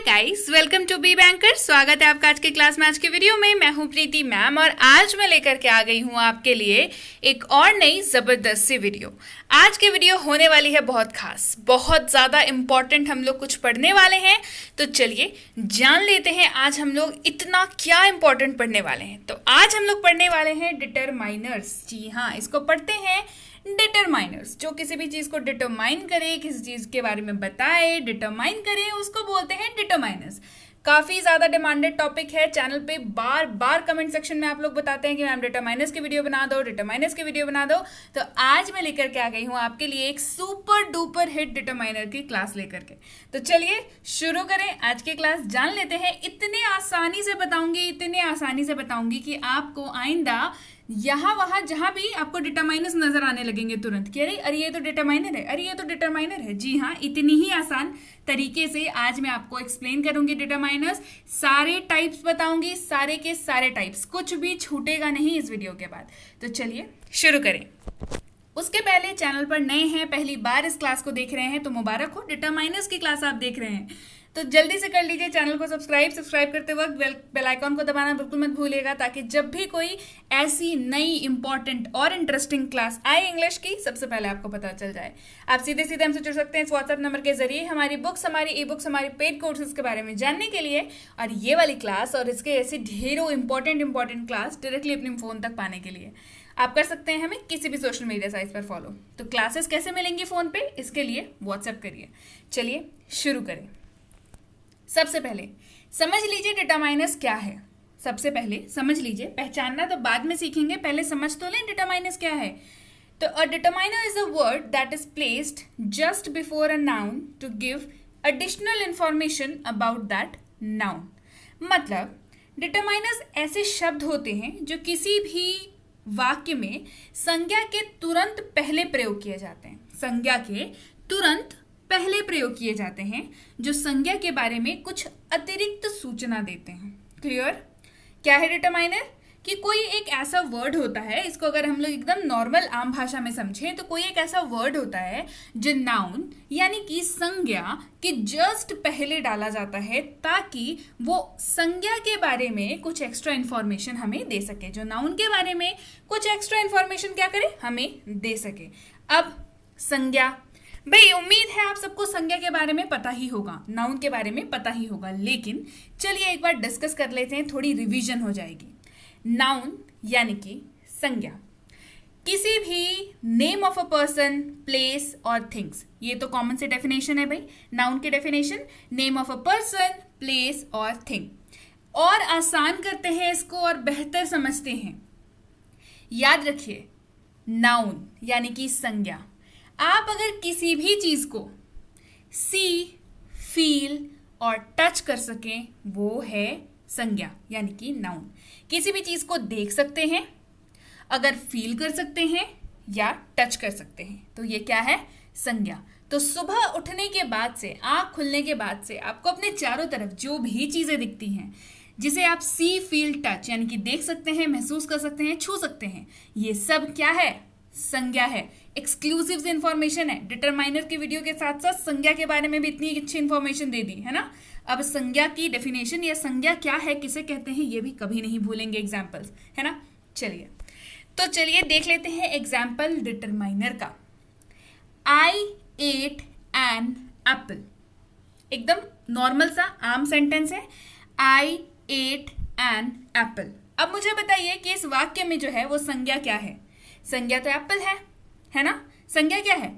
Guys, welcome to B Banker. स्वागत है आपका आज के क्लास में। आज के वीडियो में मैं हूं प्रीति मैम और आज मैं लेकर के आ गई हूं आपके लिए एक और नई ज़बरदस्त सी वीडियो। आज की वीडियो होने वाली है बहुत खास, बहुत ज़्यादा इम्पॉर्टेंट। हम लोग कुछ पढ़ने वाले हैं, तो चलिए जान लेते हैं आज हम लोग इतना क्या इम्पोर्टेंट पढ़ने वाले हैं। तो आज हम लोग पढ़ने वाले हैं डिटरमाइनर्स। जी हाँ, इसको पढ़ते हैं डिटरमाइनर्स। जो किसी भी चीज़ को डिटरमाइन करे, किसी चीज़ के बारे में बताए, डिटरमाइन करे, उसको बोलते हैं डिटरमाइनर्स। काफ़ी ज़्यादा डिमांडेड टॉपिक है। चैनल पे बार बार कमेंट सेक्शन में आप लोग बताते हैं कि मैम डिटरमाइनर्स की वीडियो बना दो, डिटरमाइनर्स की वीडियो बना दो। तो आज मैं लेकर के आ गई हूँ आपके लिए एक सुपर डुपर हिट डिटरमाइनर की क्लास लेकर के। तो चलिए शुरू करें आज की क्लास। जान लेते हैं। इतने आसानी से बताऊंगी कि आपको आइंदा यहाँ वहाँ जहाँ भी आपको डिटरमाइनर्स नजर आने लगेंगे तुरंत कि अरे ये तो डिटरमाइनर है, अरे ये तो डिटरमाइनर है। जी हाँ, इतनी ही आसान तरीके से आज मैं आपको एक्सप्लेन करूंगी डिटरमाइनर्स। सारे टाइप्स बताऊंगी, सारे के सारे टाइप्स, कुछ भी छूटेगा नहीं इस वीडियो के बाद। तो चलिए शुरू करें। उसके पहले चैनल पर नए हैं, पहली बार इस क्लास को देख रहे हैं तो मुबारक हो। डिटरमाइनर्स की क्लास आप देख रहे हैं तो जल्दी से कर लीजिए चैनल को सब्सक्राइब करते वक्त बेल आइकॉन को दबाना बिल्कुल मत भूलिएगा, ताकि जब भी कोई ऐसी नई इंपॉर्टेंट और इंटरेस्टिंग क्लास आए इंग्लिश की, सबसे पहले आपको पता चल जाए। आप सीधे सीधे हमसे जुड़ सकते हैं इस व्हाट्सएप नंबर के जरिए हमारी बुक्स, हमारी ई बुक्स, हमारी पेड कोर्सेज के बारे में जानने के लिए, और ये वाली क्लास और इसके ऐसी ढेरों इंपॉर्टेंट क्लास डायरेक्टली अपने फोन तक पाने के लिए आप कर सकते हैं हमें किसी भी सोशल मीडिया साइट पर फॉलो। तो क्लासेस कैसे मिलेंगी फोन पे, इसके लिए व्हाट्सएप करिए। चलिए शुरू करें। सबसे पहले समझ लीजिए डिटरमाइनर्स क्या है। सबसे पहले समझ लीजिए, पहचानना तो बाद में सीखेंगे, पहले समझ तो लें डिटरमाइनर्स क्या है। तो a determiner is a word that is placed just before a noun to give additional information about that noun. मतलब डिटरमाइनर्स ऐसे शब्द होते हैं जो किसी भी वाक्य में संज्ञा के तुरंत पहले प्रयोग किए जाते हैं। संज्ञा के तुरंत पहले प्रयोग किए जाते हैं जो संज्ञा के बारे में कुछ अतिरिक्त सूचना देते हैं। क्लियर? क्या है डिटरमाइनर? कि कोई एक ऐसा वर्ड होता है, इसको अगर हम लोग एकदम नॉर्मल आम भाषा में समझें तो कोई एक ऐसा वर्ड होता है जो नाउन यानी कि संज्ञा के जस्ट पहले डाला जाता है, ताकि वो संज्ञा के बारे में कुछ एक्स्ट्रा इन्फॉर्मेशन हमें दे सके। जो नाउन के बारे में कुछ एक्स्ट्रा इन्फॉर्मेशन क्या करे, हमें दे सके। अब संज्ञा, भाई उम्मीद है आप सबको संज्ञा के बारे में पता ही होगा, नाउन के बारे में पता ही होगा, लेकिन चलिए एक बार डिस्कस कर लेते हैं, थोड़ी रिवीजन हो जाएगी। नाउन यानी कि संज्ञा, किसी भी name of a person, place और थिंग्स। ये तो कॉमन से डेफिनेशन है भाई, नाउन की definition, name of a person, place और थिंग। और आसान करते हैं इसको और बेहतर समझते हैं। याद रखिए, नाउन यानी कि संज्ञा। आप अगर किसी भी चीज को सी, फील और टच कर सकें, वो है संज्ञा यानी कि नाउन। किसी भी चीज को देख सकते हैं, अगर फील कर सकते हैं या टच कर सकते हैं, तो ये क्या है, संज्ञा। तो सुबह उठने के बाद से, आंख खुलने के बाद से आपको अपने चारों तरफ जो भी चीजें दिखती हैं, जिसे आप सी, फील, टच यानी कि देख सकते हैं, महसूस कर सकते हैं, छू सकते हैं, ये सब क्या है, संज्ञा है। एक्सक्लूसिव इंफॉर्मेशन है। डिटरमाइनर की वीडियो के साथ साथ संज्ञा के बारे में भी इतनी अच्छी इंफॉर्मेशन दे दी है ना। अब संज्ञा की डेफिनेशन या संज्ञा क्या है, किसे कहते हैं, ये भी कभी नहीं भूलेंगे, एग्जाम्पल्स है ना। चलिए देख लेते हैं एग्जाम्पल डिटरमाइनर का। आई एट एन एप्पल, एकदम नॉर्मल सा आम सेंटेंस है, आई एट एन एप्पल। अब मुझे बताइए कि इस वाक्य में जो है वो संज्ञा क्या है। संज्ञा तो एप्पल है ना। संज्ञा क्या है,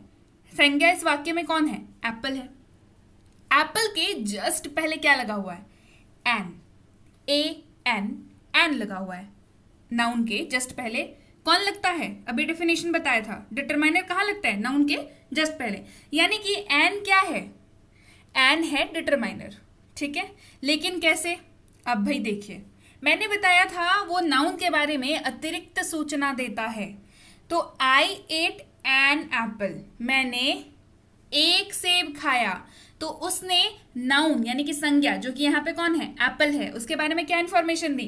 संज्ञा इस वाक्य में कौन है, एप्पल है। एप्पल के जस्ट पहले क्या लगा हुआ है, एन, एन लगा हुआ है। नाउन के जस्ट पहले कौन लगता है, अभी डेफिनेशन बताया था, डिटरमाइनर कहाँ लगता है, नाउन के जस्ट पहले। यानी कि एन क्या है, एन है डिटरमाइनर, ठीक है। लेकिन कैसे, अब भाई देखिए, मैंने बताया था वो नाउन के बारे में अतिरिक्त सूचना देता है। तो आई एट एन एप्पल, मैंने एक सेब खाया, तो उसने नाउन यानी कि संज्ञा, जो कि यहाँ पे कौन है, एप्पल है, उसके बारे में क्या इंफॉर्मेशन दी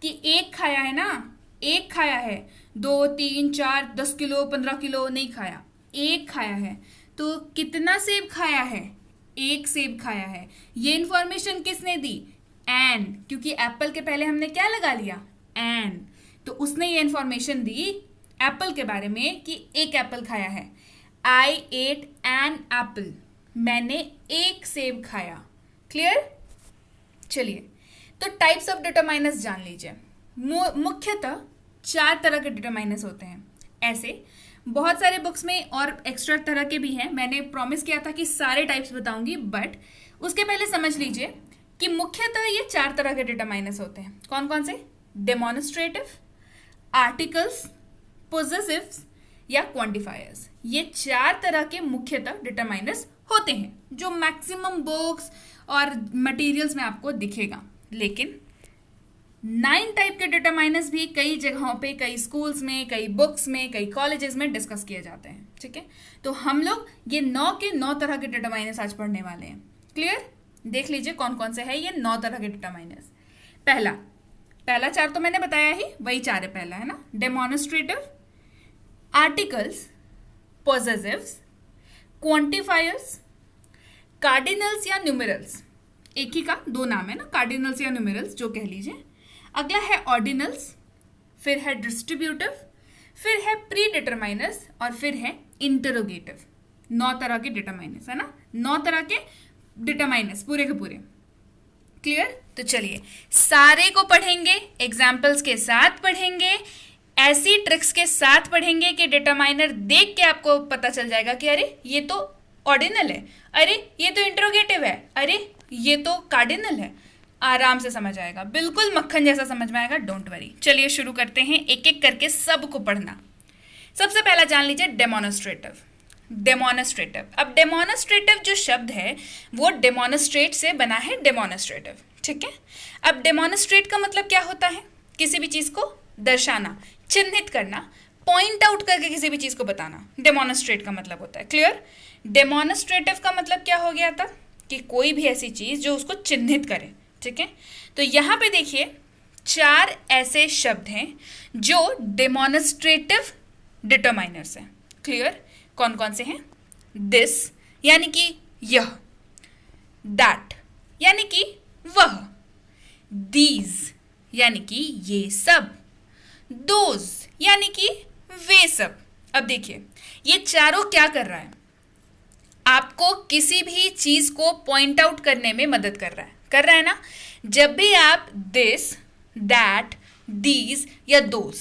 कि एक खाया है ना, एक खाया है, 2, 3, 4, 10 किलो 15 किलो नहीं खाया, एक खाया है। तो कितना सेब खाया है, एक सेब खाया है। ये इंफॉर्मेशन किसने दी? एन, क्योंकि एप्पल के पहले हमने क्या लगा लिया? एन, तो उसने ये इंफॉर्मेशन दी एप्पल के बारे में कि एक एप्पल खाया है। आई एट एन एप्पल, मैंने एक सेब खाया। क्लियर? चलिए, तो टाइप्स ऑफ डिटरमाइनर्स जान लीजिए। मुख्यतः 4 तरह के डिटरमाइनर्स होते हैं। ऐसे बहुत सारे बुक्स में और एक्स्ट्रा तरह के भी हैं। मैंने प्रॉमिस किया था कि सारे टाइप्स बताऊंगी, बट उसके पहले समझ लीजिए कि मुख्यतः ये 4 तरह के डिटरमाइनर्स होते हैं। कौन कौन से? डेमोन्स्ट्रेटिव, आर्टिकल्स, पोजेसिव्स या क्वांटिफायर्स। ये 4 तरह के मुख्यतः डिटरमाइनर्स होते हैं जो मैक्सिमम बुक्स और मटेरियल्स में आपको दिखेगा। लेकिन 9 टाइप के डिटरमाइनर्स भी कई जगहों पे, कई स्कूल्स में, कई बुक्स में, कई कॉलेजेस में डिस्कस किए जाते हैं। ठीक है, तो हम लोग ये 9 के 9 तरह के डिटरमाइनर्स आज पढ़ने वाले हैं। क्लियर? देख लीजिए कौन कौन से है ये 9 तरह के डिटरमाइनर्स। पहला 4 तो मैंने बताया ही, वही 4 है। पहला है ना डेमोन्स्ट्रेटिव, आर्टिकल्स, पोजेसिव्स, क्वांटिफायर्स, कार्डिनल्स या न्यूमेरल्स। एक ही का 2 नाम है ना, कार्डिनल्स या न्यूमेरल्स जो कह लीजिए। अगला है ऑर्डिनल्स, फिर है डिस्ट्रीब्यूटिव, फिर है प्री डिटरमाइनर्स और फिर है इंटरोगेटिव। 9 तरह के डिटरमाइनर्स है ना, 9 तरह के डिटरमाइनर्स पूरे के पूरे। क्लियर? तो चलिए सारे को पढ़ेंगे, एग्जाम्पल्स के साथ पढ़ेंगे, ऐसी ट्रिक्स के साथ पढ़ेंगे कि डिटरमाइनर देख के आपको पता चल जाएगा कि अरे ये तो ऑर्डिनल है, अरे ये तो इंटरोगेटिव है, अरे ये तो कार्डिनल है। आराम से समझ आएगा, बिल्कुल मक्खन जैसा समझ में आएगा। Don't worry. चलिए शुरू करते हैं, एक एक करके सबको पढ़ना। सबसे पहला जान लीजिए डेमोन्स्ट्रेटिव। डेमोन्स्ट्रेटिव, अब डेमोन्स्ट्रेटिव जो शब्द है वो डेमोन्स्ट्रेट से बना है, डेमोन्स्ट्रेटिव। ठीक है, अब डेमोन्स्ट्रेट का मतलब क्या होता है? किसी भी चीज को दर्शाना, चिन्हित करना, पॉइंट आउट करके किसी भी चीज को बताना, डेमोन्स्ट्रेट का मतलब होता है। क्लियर? डेमोन्स्ट्रेटिव का मतलब क्या हो गया था कि कोई भी ऐसी चीज जो उसको चिन्हित करे। ठीक है, तो यहां पे देखिए 4 ऐसे शब्द हैं जो डेमोन्स्ट्रेटिव डिटरमाइनर्स हैं। क्लियर? कौन कौन से हैं? दिस यानी कि यह, दैट यानी कि वह, दीज यानी कि ये सब, दोज यानी कि वे सब। अब देखिए ये चारों क्या कर रहा है? आपको किसी भी चीज को पॉइंट आउट करने में मदद कर रहा है ना। जब भी आप दिस, दैट, दीज या दोज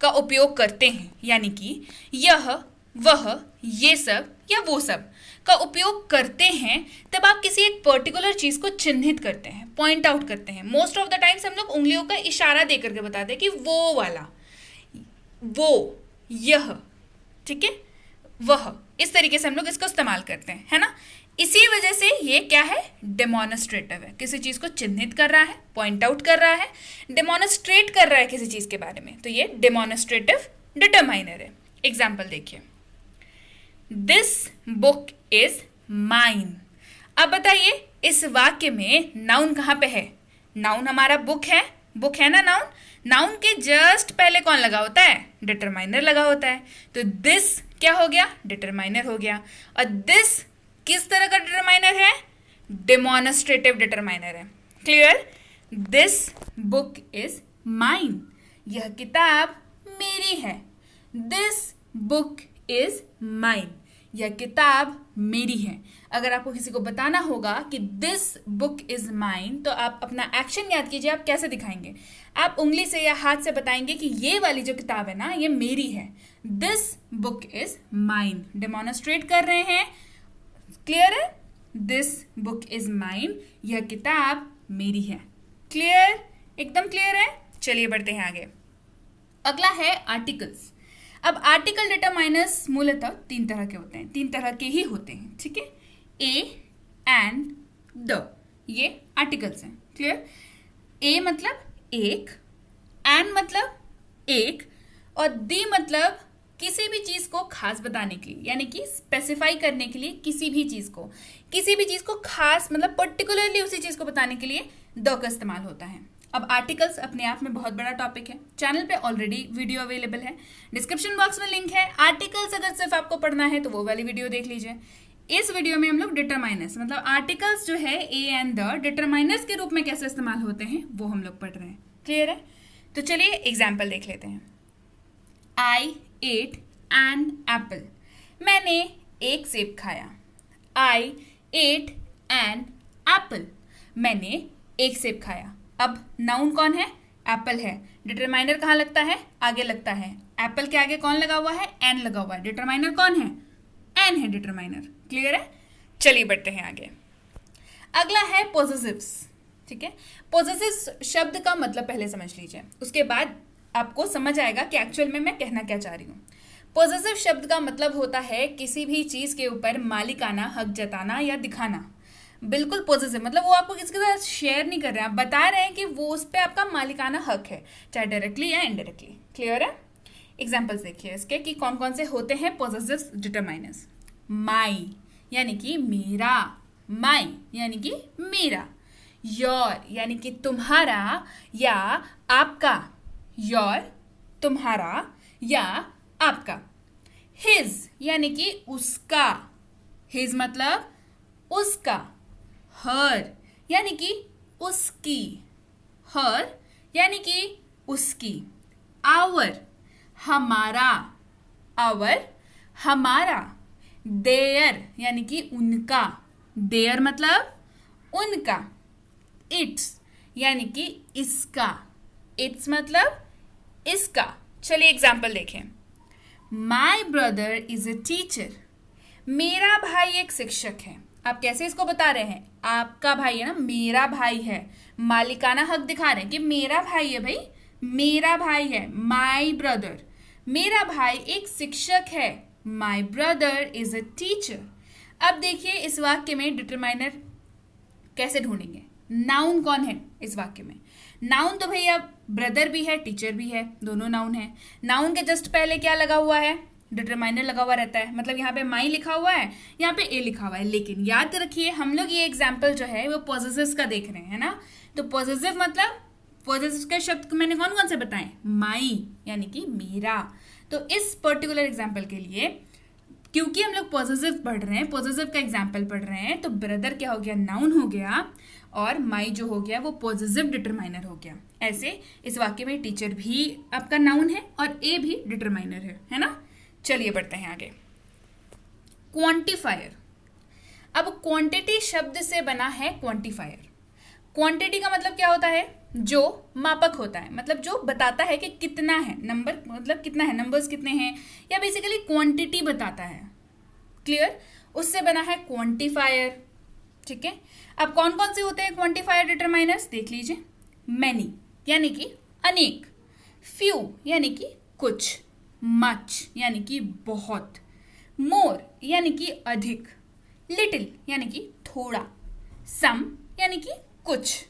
का उपयोग करते हैं, यानी कि यह, वह, ये सब या वो सब का उपयोग करते हैं, तब आप किसी एक पर्टिकुलर चीज को चिन्हित करते हैं, पॉइंट आउट करते हैं। मोस्ट ऑफ द टाइम्स हम लोग उंगलियों का इशारा दे करके बताते हैं कि वो वाला, वो, यह, ठीक है, वह, इस तरीके से हम लोग इसको इस्तेमाल करते हैं, है ना। इसी वजह से ये क्या है? डेमोन्स्ट्रेटिव है, किसी चीज को चिन्हित कर रहा है, पॉइंट आउट कर रहा है, डेमोन्स्ट्रेट कर रहा है किसी चीज के बारे में, तो ये डेमोन्स्ट्रेटिव डिटरमाइनर है। एग्जाम्पल देखिए, दिस बुक इज माइन। अब बताइए इस वाक्य में नाउन कहाँ पे है? नाउन हमारा बुक है ना नाउन। नाउन के जस्ट पहले कौन लगा होता है? डिटरमाइनर लगा होता है। तो दिस क्या हो गया? डिटरमाइनर हो गया। और दिस किस तरह का डिटरमाइनर है? डेमोन्स्ट्रेटिव डिटरमाइनर है। Clear? This book is mine, यह किताब मेरी है। दिस बुक इज माइन, यह किताब मेरी है। अगर आपको किसी को बताना होगा कि दिस बुक इज माइन, तो आप अपना एक्शन याद कीजिए, आप कैसे दिखाएंगे? आप उंगली से या हाथ से बताएंगे कि ये वाली जो किताब है ना, ये मेरी है। This book is mine, demonstrate कर रहे हैं। क्लियर है? दिस बुक इज माइन, यह किताब मेरी है। क्लियर? एकदम क्लियर है। चलिए बढ़ते हैं आगे। अगला है आर्टिकल्स। अब आर्टिकल डिटरमाइनर्स मूलतः 3 तरह के होते हैं, 3 तरह के ही होते हैं। ठीक है, ए, एंड, द, ये आर्टिकल्स हैं। क्लियर? ए मतलब एक, एंड मतलब एक, और दी मतलब किसी भी चीज को खास बताने के लिए, यानी कि स्पेसिफाई करने के लिए किसी भी चीज को खास मतलब पर्टिकुलरली उसी चीज को बताने के लिए द का इस्तेमाल होता है। अब आर्टिकल्स अपने आप में बहुत बड़ा टॉपिक है, चैनल पे ऑलरेडी वीडियो अवेलेबल है, डिस्क्रिप्शन बॉक्स में लिंक है। आर्टिकल्स अगर सिर्फ आपको पढ़ना है तो वो वाली वीडियो देख लीजिए। इस वीडियो में हम लोग डिटरमाइनर्स मतलब आर्टिकल्स जो है ए एंड द डिटरमाइनर्स के रूप में कैसे इस्तेमाल होते हैं वो हम लोग पढ़ रहे हैं। क्लियर है? तो चलिए एग्जाम्पल देख लेते हैं। आई एट एन एप्पल, मैंने एक सेब खाया। आई एट एन एप्पल, मैंने एक सेब खाया। अब नाउन कौन है? एप्पल है। डिटरमाइनर कहाँ लगता है? आगे लगता है। एप्पल के आगे कौन लगा हुआ है? एन लगा हुआ है। डिटरमाइनर कौन है? एन है डिटरमाइनर। क्लियर है? चलिए बढ़ते हैं आगे। अगला है पोजेसिव्स। ठीक है, पोजेसिव शब्द का मतलब पहले समझ लीजिए, उसके बाद आपको समझ आएगा कि एक्चुअल में मैं कहना क्या चाह रही हूँ। पोजेसिव शब्द का मतलब होता है किसी भी चीज के ऊपर मालिकाना हक जताना या दिखाना। बिल्कुल पॉजिटिव मतलब वो आपको किसी के साथ शेयर नहीं कर रहे हैं, आप बता रहे हैं कि वो उस पर आपका मालिकाना हक है, चाहे डायरेक्टली या इनडायरेक्टली। क्लियर है? एग्जाम्पल्स देखिए इसके कि कौन कौन से होते हैं पॉजिटिव डिटरमाइनर्स। माई यानी कि मेरा, माई यानी कि मेरा। योर यानी कि तुम्हारा या आपका, योर तुम्हारा या आपका। हिज यानी कि उसका, हिज मतलब उसका। हर यानी कि उसकी, हर यानी कि उसकी। आवर हमारा, आवर हमारा। देयर यानी कि उनका, देयर मतलब उनका। इट्स यानी कि इसका, इट्स मतलब इसका। चलिए एग्जाम्पल देखें। My brother is a teacher, मेरा भाई एक शिक्षक है। आप कैसे इसको बता रहे हैं? आपका भाई है ना, मेरा भाई है। मालिकाना हक दिखा रहे हैं कि मेरा भाई है, भाई मेरा भाई है। माई ब्रदर, मेरा भाई एक शिक्षक है। My brother is a teacher. अब देखिए इस वाक्य में डिटरमाइनर कैसे ढूंढेंगे? नाउन कौन है इस वाक्य में? नाउन तो भैया ब्रदर भी है, टीचर भी है, दोनों नाउन है। नाउन के जस्ट पहले क्या लगा हुआ है? डिटरमाइनर लगा हुआ रहता है। मतलब यहाँ पे माई लिखा हुआ है, यहाँ पे ए लिखा हुआ है। लेकिन याद रखिए हम लोग ये एग्जाम्पल जो है वो पॉजेसिव का देख रहे हैं, है ना। तो पॉजेसिव मतलब पॉजेसिव के शब्द मैंने कौन कौन से बताए? माई यानी कि मेरा। तो इस पर्टिकुलर एग्जाम्पल के लिए क्योंकि हम लोग पॉजेसिव पढ़ रहे हैं, पॉजेसिव का एग्जाम्पल पढ़ रहे हैं, तो ब्रदर क्या हो गया? नाउन हो गया, और माई जो हो गया वो पॉजेसिव डिटरमाइनर हो गया। ऐसे इस वाक्य में टीचर भी आपका नाउन है और ए भी डिटरमाइनर है ना। चलिए बढ़ते हैं आगे। क्वांटिफायर। अब क्वांटिटी शब्द से बना है क्वांटिफायर। क्वांटिटी का मतलब क्या होता है? जो मापक होता है, मतलब जो बताता है कि कितना है, नंबर मतलब कितना है, नंबर्स कितने हैं, या बेसिकली क्वांटिटी बताता है। क्लियर? उससे बना है क्वांटिफायर। ठीक है, अब कौन कौन से होते हैं क्वांटिफायर डिटरमाइनर्स देख लीजिए। मैनी यानी कि अनेक, फ्यू यानी कि कुछ, मच यानी कि बहुत, मोर यानी कि अधिक, लिटिल यानी कि थोड़ा, सम यानी कि कुछ,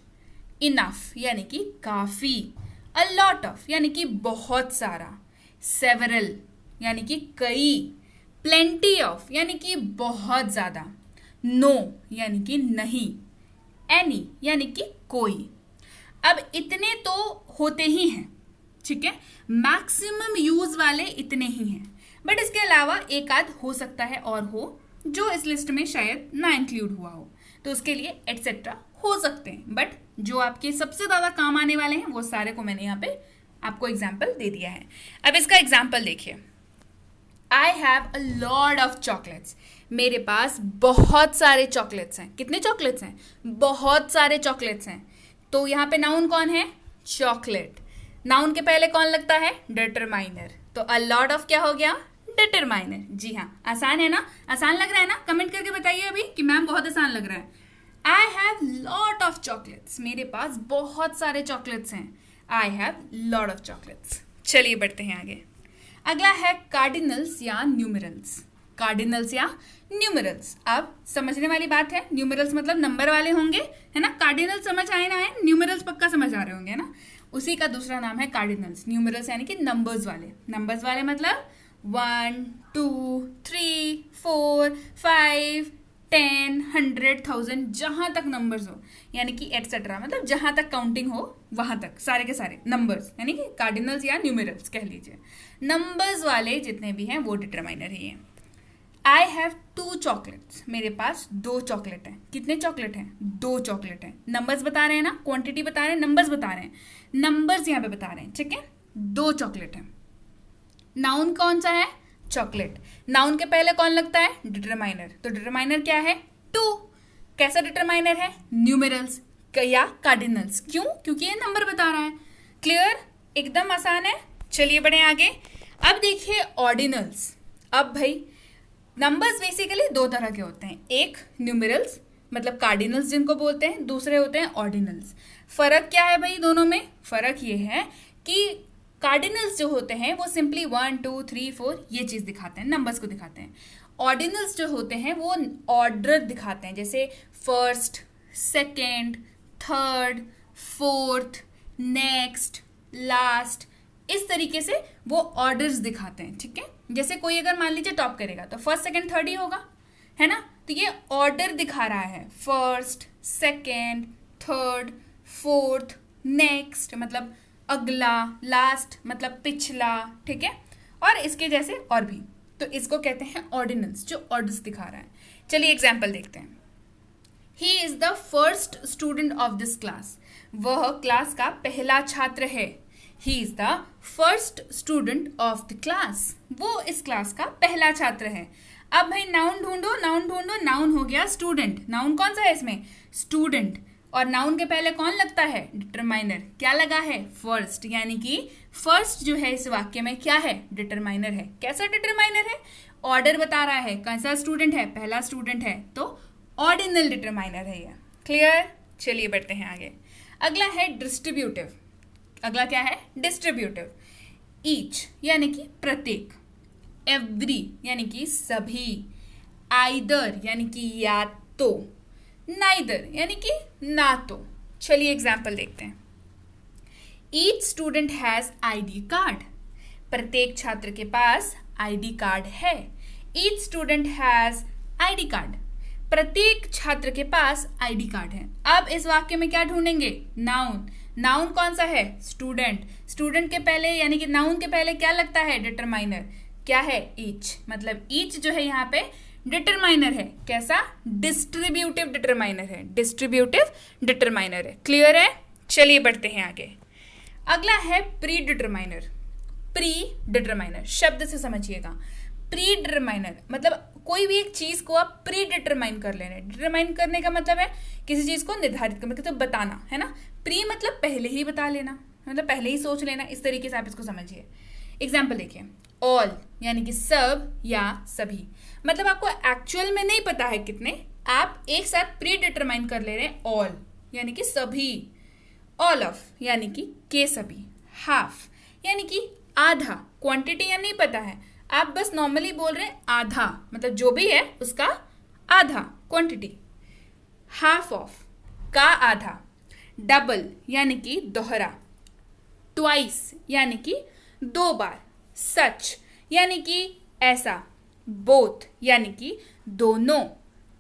इनफ यानी कि काफी, अ लॉट ऑफ यानी कि बहुत सारा, सेवरल यानी कि कई, प्लेंटी ऑफ यानी कि बहुत ज्यादा, नो यानी कि नहीं, एनी यानी कि कोई। अब इतने तो होते ही हैं, ठीक है, मैक्सिमम यूज वाले इतने ही हैं, बट इसके अलावा एक आध हो सकता है और हो जो इस लिस्ट में शायद ना इंक्लूड हुआ हो, तो उसके लिए एटसेट्रा हो सकते हैं, बट जो आपके सबसे ज्यादा काम आने वाले हैं वो सारे को मैंने यहाँ पे आपको एग्जाम्पल दे दिया है। अब इसका एग्जाम्पल देखिए। I have a lot of chocolates, मेरे पास बहुत सारे चॉकलेट्स हैं। कितने चॉकलेट्स हैं? बहुत सारे चॉकलेट्स हैं। तो यहाँ पे नाउन कौन है? चॉकलेट। नाउन के पहले कौन लगता है? डिटरमाइनर। तो अ लॉट ऑफ क्या हो गया? डिटरमाइनर। जी हाँ, आसान है ना? आसान लग रहा है ना? कमेंट करके बताइए अभी कि मैम बहुत आसान लग रहा है। I have lot of chocolates, मेरे पास बहुत सारे चॉकलेट्स हैं। I have lot of chocolates. चलिए बढ़ते हैं आगे। अगला है कार्डिनल्स या न्यूमेरल्स। कार्डिनल्स या न्यूमेरल्स, अब समझने वाली बात है। न्यूमेरल्स मतलब नंबर वाले होंगे, है ना। कार्डिनल समझ आए ना आए, न्यूमेरल्स पक्का समझ आ रहे होंगे, है ना। उसी का दूसरा नाम है कार्डिनल्स। न्यूमेरल्स यानी कि नंबर्स वाले। नंबर्स वाले मतलब 1 2 3 4 5 10 100 1000 जहां तक नंबर्स हो, यानी कि एटसेट्रा, मतलब जहां तक काउंटिंग हो वहां तक सारे के सारे नंबर्स, यानी कि कार्डिनल्स या न्यूमेरल्स कह लीजिए। नंबर्स वाले जितने भी हैं वो डिटरमाइनर ही हैं। आई हैव 2 चॉकलेट्स, मेरे पास 2 चॉकलेट हैं। कितने चॉकलेट हैं? 2 चॉकलेट हैं। नंबर्स बता रहे हैं ना, क्वांटिटी बता रहे हैं, नंबर्स बता रहे हैं, नंबर्स यहाँ पे बता रहे हैं, ठीक है। 2 चॉकलेट हैं। नाउन कौन सा है? चॉकलेट। नाउन के पहले कौन लगता है? डिटरमाइनर। तो डिटरमाइनर क्या है? 2। कैसा डिटरमाइनर है? न्यूमेरल्स या कार्डिनल्स। क्यों? क्योंकि ये नंबर बता रहा है। क्लियर? एकदम आसान है। चलिए बढ़े आगे। अब देखिए ऑर्डिनल्स। अब भाई नंबर्स बेसिकली 2 तरह के होते हैं, एक न्यूमेरल्स मतलब कार्डिनल्स जिनको बोलते हैं, दूसरे होते हैं ऑर्डिनल्स। फर्क क्या है भाई दोनों में? फर्क ये है कि कार्डिनल्स जो होते हैं वो सिंपली 1 2 3 4 ये चीज दिखाते हैं, नंबर्स को दिखाते हैं। ऑर्डिनल्स जो होते हैं वो ऑर्डर दिखाते हैं, जैसे first, second, third, fourth, next, last, इस तरीके से वो ऑर्डर्स दिखाते हैं, ठीक है। जैसे कोई अगर मान लीजिए टॉप करेगा तो फर्स्ट सेकंड थर्ड ही होगा, है ना। तो ये ऑर्डर दिखा रहा है, first, second, third, fourth, next मतलब अगला, लास्ट मतलब पिछला, ठीक है। और इसके जैसे और भी, तो इसको कहते हैं ऑर्डिनल्स, जो ऑर्डर्स दिखा रहा है। चलिए एग्जाम्पल देखते हैं। He is the first student of this class, वह क्लास का पहला छात्र है। He is the first student of the class, वो इस क्लास का पहला छात्र है। अब भाई नाउन ढूंढो, नाउन ढूंढो। नाउन हो गया स्टूडेंट। नाउन कौन सा है इसमें? स्टूडेंट। और नाउन के पहले कौन लगता है? डिटरमाइनर। क्या लगा है? फर्स्ट, यानी कि फर्स्ट जो है इस वाक्य में क्या है? डिटरमाइनर है। कैसा डिटरमाइनर है? ऑर्डर बता रहा है, कैसा स्टूडेंट है? पहला स्टूडेंट है, तो ऑर्डिनल डिटरमाइनर है ये। क्लियर? चलिए बढ़ते हैं आगे। अगला है डिस्ट्रीब्यूटिव। अगला क्या है? डिस्ट्रीब्यूटिव। ईच यानी कि प्रत्येक, एवरी यानी कि सभी, आइदर यानी कि या तो, नाइदर यानी कि ना तो। चलिए एग्जाम्पल देखते हैं। Each student has ID card, प्रत्येक छात्र के पास ID कार्ड है। Each student has ID card, प्रत्येक छात्र के पास ID कार्ड है। अब इस वाक्य में क्या ढूंढेंगे? नाउन। नाउन कौन सा है? स्टूडेंट। स्टूडेंट के पहले यानी कि नाउन के पहले क्या लगता है? डिटरमाइनर। क्या है? ईच। मतलब ईच जो है यहाँ पे डिटरमाइनर है। कैसा? डिस्ट्रीब्यूटिव डिटरमाइनर है। डिस्ट्रीब्यूटिव डिटरमाइनर है। क्लियर है? चलिए बढ़ते हैं आगे। अगला है प्री डिटरमाइनर। प्री डिटरमाइनर शब्द से समझिएगा। प्री डिटरमाइनर मतलब कोई भी एक चीज को आप प्री डिटरमाइन कर लेना। डिटरमाइन करने का मतलब है किसी चीज को निर्धारित करना, मतलब बताना, है ना। प्री मतलब पहले ही बता लेना, मतलब पहले ही सोच लेना। इस तरीके से आप इसको समझिए। एग्जाम्पल देखिए। ऑल यानी कि सब या सभी, मतलब आपको एक्चुअल में नहीं पता है कितने, आप एक साथ प्री डिटरमाइन कर ले रहे हैं। ऑल यानी कि सभी, ऑल ऑफ यानी कि के सभी, हाफ यानी कि आधा, क्वांटिटी या नहीं पता है, आप बस नॉर्मली बोल रहे हैं आधा, मतलब जो भी है उसका आधा क्वांटिटी। हाफ ऑफ का आधा, डबल यानी कि दोहरा, ट्वाइस यानी कि 2 बार, सच यानी कि ऐसा, बोथ यानी कि दोनों,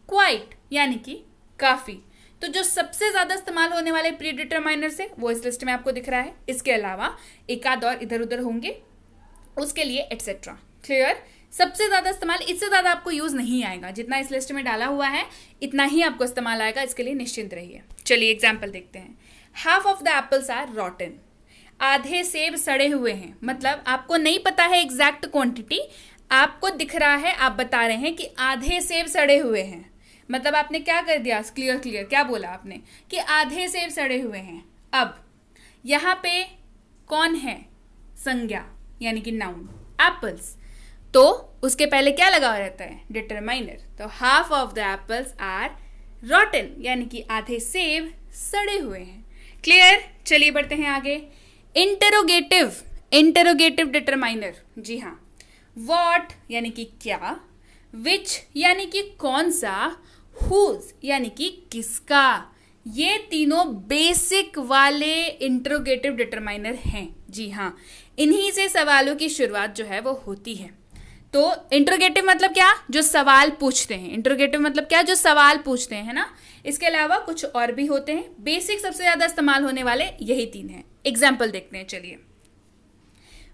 क्वाइट यानी कि काफी। तो जो सबसे ज्यादा इस्तेमाल होने वाले प्री डिटरमाइनर से वो इस लिस्ट में आपको दिख रहा है। इसके अलावा एक आध और इधर उधर होंगे, उसके लिए एटसेट्रा। क्लियर? सबसे ज्यादा इस्तेमाल, इससे ज्यादा आपको यूज नहीं आएगा। जितना इस लिस्ट में डाला हुआ है इतना ही आपको इस्तेमाल आएगा, इसके लिए निश्चिंत रहिए। चलिए एग्जाम्पल देखते हैं। Half of the apples are rotten, आधे सेब सड़े हुए हैं। मतलब आपको नहीं पता है एग्जैक्ट क्वांटिटी, आपको दिख रहा है, आप बता रहे हैं कि आधे सेब सड़े हुए हैं। मतलब आपने क्या कर दिया? क्लियर क्या बोला आपने? कि आधे सेब सड़े हुए हैं। अब यहां पे कौन है? संज्ञा यानी कि नाउन, एप्पल्स। तो उसके पहले क्या लगा रहता है? डिटरमाइनर। तो half of the apples are rotten यानी कि आधे सेब सड़े हुए हैं। क्लियर? चलिए बढ़ते हैं आगे। इंटरोगेटिव डिटरमाइनर, जी हाँ। व्हाट यानी कि क्या, विच यानी कि कौन सा, हुज यानी कि किसका। ये तीनों बेसिक वाले इंटरोगेटिव डिटरमाइनर हैं। जी हाँ, इन्हीं से सवालों की शुरुआत जो है वो होती है। तो इंटरोगेटिव मतलब क्या? जो सवाल पूछते हैं। इंटरोगेटिव मतलब क्या? जो सवाल पूछते हैं, है ना। इसके अलावा कुछ और भी होते हैं। बेसिक सबसे ज्यादा इस्तेमाल होने वाले यही 3 हैं। एग्जाम्पल देखते हैं। चलिए।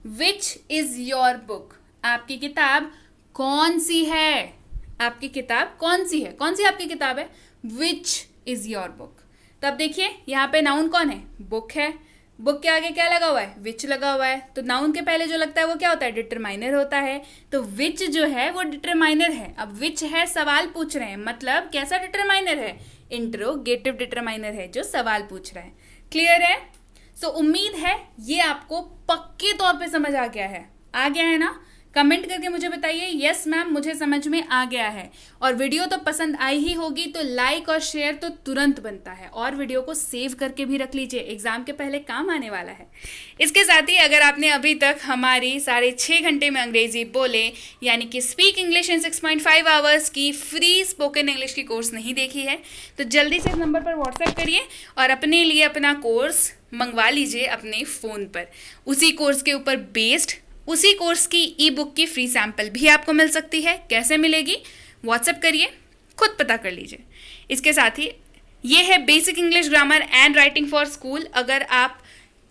विच इज योर बुक, आपकी किताब कौन सी है आपकी किताब, कौन सी है, कौन सी आपकी किताब है, विच इज योर बुक। तो अब देखिए यहाँ पे नाउन कौन है, बुक है, बुक के आगे क्या लगा हुआ है, विच लगा हुआ है। तो नाउन के पहले जो लगता है वो क्या होता है, डिटरमाइनर होता है। तो विच जो है वो डिटरमाइनर है। अब विच है, सवाल पूछ रहे हैं, मतलब कैसा डिटरमाइनर है, इंट्रोगेटिव डिटरमाइनर है जो सवाल पूछ रहा है। क्लियर है? सो उम्मीद है ये आपको पक्के तौर पे समझ आ गया है ना? कमेंट करके मुझे बताइए यस मैम मुझे समझ में आ गया है। और वीडियो तो पसंद आई ही होगी, तो लाइक और शेयर तो तुरंत बनता है, और वीडियो को सेव करके भी रख लीजिए, एग्जाम के पहले काम आने वाला है। इसके साथ ही अगर आपने अभी तक हमारी 6.5 घंटे में अंग्रेजी बोले यानी कि स्पीक इंग्लिश इन 6.5 आवर्स की फ्री स्पोकन इंग्लिश की कोर्स नहीं देखी है, तो जल्दी से इस नंबर पर व्हाट्सएप करिए और अपने लिए अपना कोर्स मंगवा लीजिए अपने फ़ोन पर। उसी कोर्स के ऊपर बेस्ड उसी कोर्स की ई बुक की फ्री सैंपल भी आपको मिल सकती है। कैसे मिलेगी, व्हाट्सएप करिए, खुद पता कर लीजिए। इसके साथ ही ये है basic English grammar and writing for school. अगर आप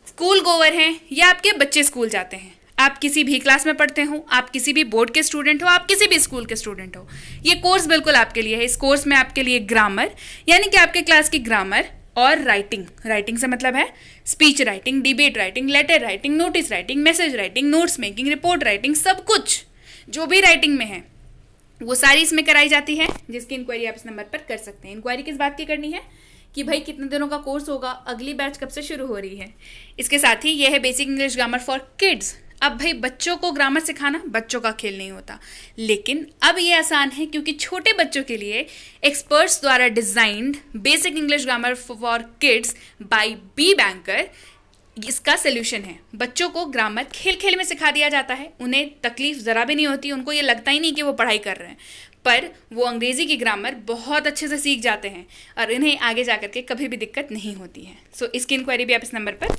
स्कूल गोवर हैं या आपके बच्चे स्कूल जाते हैं, आप किसी भी क्लास में पढ़ते हो, आप किसी भी बोर्ड के स्टूडेंट हो, आप किसी भी स्कूल के स्टूडेंट हो, ये कोर्स बिल्कुल आपके लिए है। इस कोर्स में आपके लिए ग्रामर यानी कि आपके क्लास की ग्रामर और राइटिंग से मतलब है speech writing, debate writing, letter writing, notice writing, message writing, notes making, report writing, सब कुछ जो भी राइटिंग में है वो सारी इसमें कराई जाती है, जिसकी इंक्वायरी आप इस नंबर पर कर सकते हैं। इंक्वायरी किस बात की करनी है कि भाई कितने दिनों का कोर्स होगा, अगली बैच कब से शुरू हो रही है। इसके साथ ही यह है basic English grammar for kids. अब भाई बच्चों को ग्रामर सिखाना बच्चों का खेल नहीं होता, लेकिन अब ये आसान है क्योंकि छोटे बच्चों के लिए एक्सपर्ट्स द्वारा designed basic English grammar for kids by B Banker इसका सोल्यूशन है। बच्चों को ग्रामर खेल खेल में सिखा दिया जाता है, उन्हें तकलीफ ज़रा भी नहीं होती, उनको ये लगता ही नहीं कि वो पढ़ाई कर रहे हैं, पर वो अंग्रेज़ी की ग्रामर बहुत अच्छे से सीख जाते हैं और इन्हें आगे जाकर के कभी भी दिक्कत नहीं होती है। सो इसकी इंक्वायरी भी आप इस नंबर पर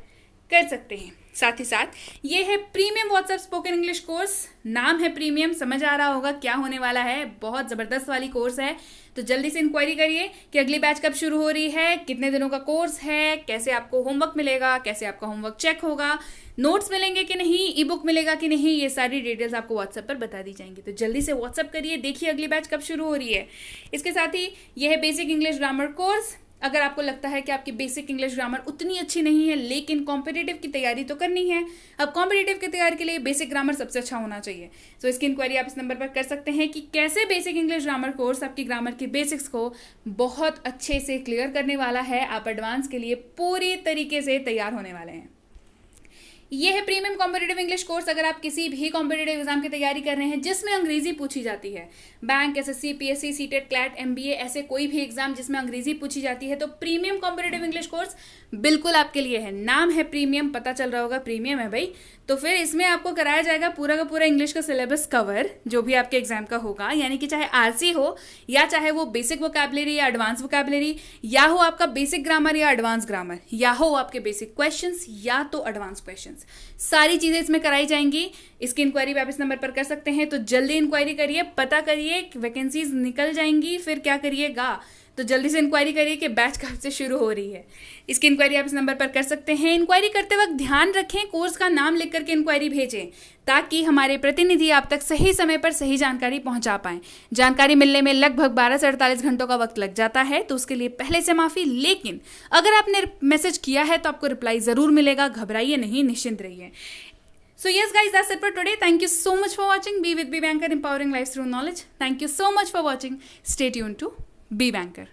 कर सकते हैं। साथ ही साथ ये है premium WhatsApp spoken English course. नाम है प्रीमियम, समझ आ रहा होगा क्या होने वाला है, बहुत ज़बरदस्त वाली कोर्स है। तो जल्दी से इंक्वायरी करिए कि अगली बैच कब शुरू हो रही है, कितने दिनों का कोर्स है, कैसे आपको होमवर्क मिलेगा, कैसे आपका होमवर्क चेक होगा, नोट्स मिलेंगे कि नहीं, ई बुक मिलेगा कि नहीं, ये सारी डिटेल्स आपको व्हाट्सएप पर बता दी जाएंगी। तो जल्दी से व्हाट्सएप करिए, देखिए अगली बैच कब शुरू हो रही है। इसके साथ ही यह है बेसिक इंग्लिश ग्रामर कोर्स। अगर आपको लगता है कि आपकी बेसिक इंग्लिश ग्रामर उतनी अच्छी नहीं है लेकिन कॉम्पिटिटिव की तैयारी तो करनी है, अब कॉम्पिटिटिव की तैयारी के लिए बेसिक ग्रामर सबसे अच्छा होना चाहिए। तो इसकी इंक्वायरी आप इस नंबर पर कर सकते हैं कि कैसे बेसिक इंग्लिश ग्रामर कोर्स आपकी ग्रामर की बेसिक्स को बहुत अच्छे से क्लियर करने वाला है। आप एडवांस के लिए पूरी तरीके से तैयार होने वाले हैं। ये है प्रीमियम कॉम्पिटिटिव इंग्लिश कोर्स। अगर आप किसी भी कॉम्पिटिटिव एग्जाम की तैयारी कर रहे हैं जिसमें अंग्रेजी पूछी जाती है, bank, SSC, PSC, CTET, CLAT, MBA, ऐसे कोई भी एग्जाम जिसमें अंग्रेजी पूछी जाती है, तो प्रीमियम कॉम्पिटिटिव इंग्लिश कोर्स बिल्कुल आपके लिए है। नाम है प्रीमियम, पता चल रहा होगा प्रीमियम है भाई। तो फिर इसमें आपको कराया जाएगा पूरा का पूरा इंग्लिश का सिलेबस कवर, जो भी आपके एग्जाम का होगा, यानी कि चाहे आरसी हो या चाहे वो बेसिक वोकैबुलरी या एडवांस वोकैबुलरी, या हो आपका बेसिक ग्रामर या एडवांस ग्रामर, या हो आपके बेसिक क्वेश्चंस या तो एडवांस क्वेश्चंस, सारी चीजें इसमें कराई जाएंगी। इसकी इंक्वायरी भी आप इस नंबर पर कर सकते हैं। तो जल्दी इंक्वायरी करिए, पता करिए, वैकेंसीज निकल जाएंगी, फिर क्या करिएगा, तो जल्दी से इंक्वायरी करिए कि बैच कब से शुरू हो रही है। इसकी इंक्वायरी आप इस नंबर पर कर सकते हैं। इंक्वायरी करते वक्त ध्यान रखें, कोर्स का नाम लिख करके इंक्वायरी भेजें ताकि हमारे प्रतिनिधि आप तक सही समय पर सही जानकारी पहुंचा पाएं। जानकारी मिलने में लगभग 12 से 48 घंटों का वक्त लग जाता है, तो उसके लिए पहले से माफ़ी। लेकिन अगर आपने मैसेज किया है तो आपको रिप्लाई ज़रूर मिलेगा, घबराइए नहीं, निश्चिंत रहिए। So yes guys, that's it for today. Thank you so much for watching. Be with B Banker, empowering lives through knowledge. Thank you so much for watching. Stay tuned to B Banker.